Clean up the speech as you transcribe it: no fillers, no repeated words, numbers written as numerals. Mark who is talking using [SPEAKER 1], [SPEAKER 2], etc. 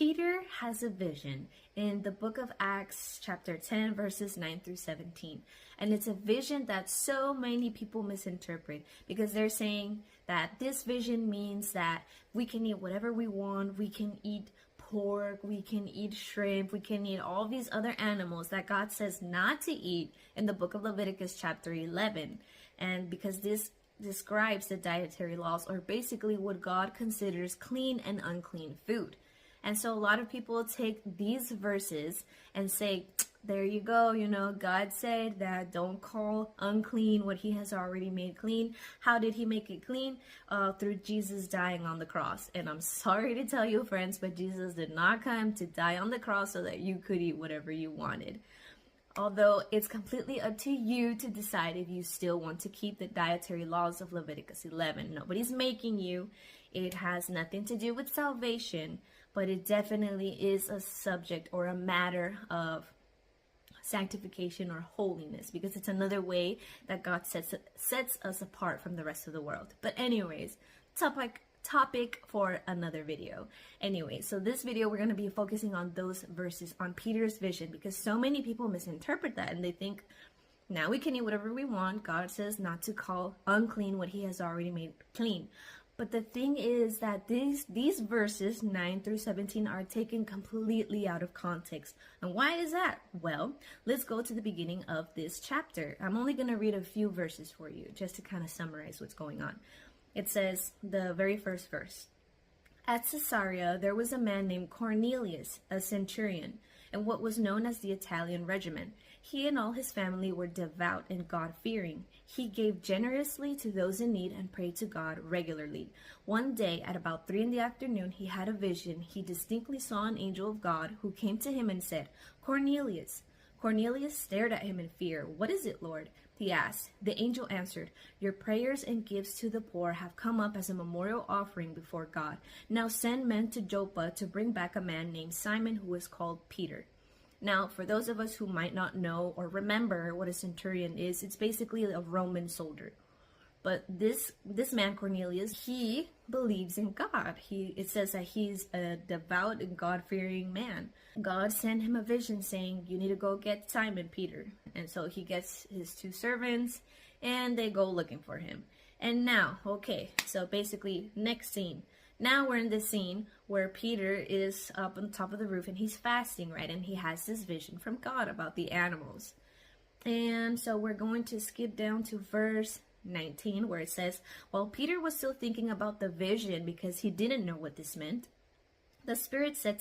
[SPEAKER 1] Peter has a vision in the book of Acts, chapter 10, verses 9 through 17. And it's a vision that so many people misinterpret because they're saying that this vision means that we can eat whatever we want, we can eat pork, we can eat shrimp, we can eat all these other animals that God says not to eat in the book of Leviticus, chapter 11. And because this describes the dietary laws, or basically what God considers clean and unclean food. And so a lot of people take these verses and say, there you go, God said that don't call unclean what he has already made clean. How did he make it clean? Through Jesus dying on the cross. And I'm sorry to tell you, friends, but Jesus did not come to die on the cross so that you could eat whatever you wanted. Although it's completely up to you to decide if you still want to keep the dietary laws of Leviticus 11. Nobody's making you. It has nothing to do with salvation, but it definitely is a subject or a matter of sanctification or holiness, because it's another way that God sets us apart from the rest of the world. But anyways, topic for another video. Anyway, so this video we're going to be focusing on those verses on Peter's vision, because so many people misinterpret that and they think now we can eat whatever we want. God says not to call unclean what he has already made clean. But the thing is that these verses 9 through 17 are taken completely out of context. And why is that? Well, let's go to the beginning of this chapter. I'm only going to read a few verses for you just to kind of summarize what's going on. It says, the very first verse, at Caesarea there was a man named Cornelius, a centurion, in what was known as the Italian regiment. He and all his family were devout and God-fearing. He gave generously to those in need and prayed to God regularly. One day, at about 3 p.m, he had a vision. He distinctly saw an angel of God who came to him and said, Cornelius. Cornelius stared at him in fear. What is it, Lord? He asked. The angel answered, your prayers and gifts to the poor have come up as a memorial offering before God. Now send men to Joppa to bring back a man named Simon who is called Peter. Now, for those of us who might not know or remember what a centurion is, it's basically a Roman soldier. But this man, Cornelius, he believes in God. It says that he's a devout and God-fearing man. God sent him a vision saying, you need to go get Simon Peter. And so he gets his 2 servants and they go looking for him. And now, okay, so basically next scene. Now we're in the scene where Peter is up on top of the roof and he's fasting, right? And he has this vision from God about the animals. And so we're going to skip down to verse 19 where it says, while Peter was still thinking about the vision because he didn't know what this meant, the Spirit said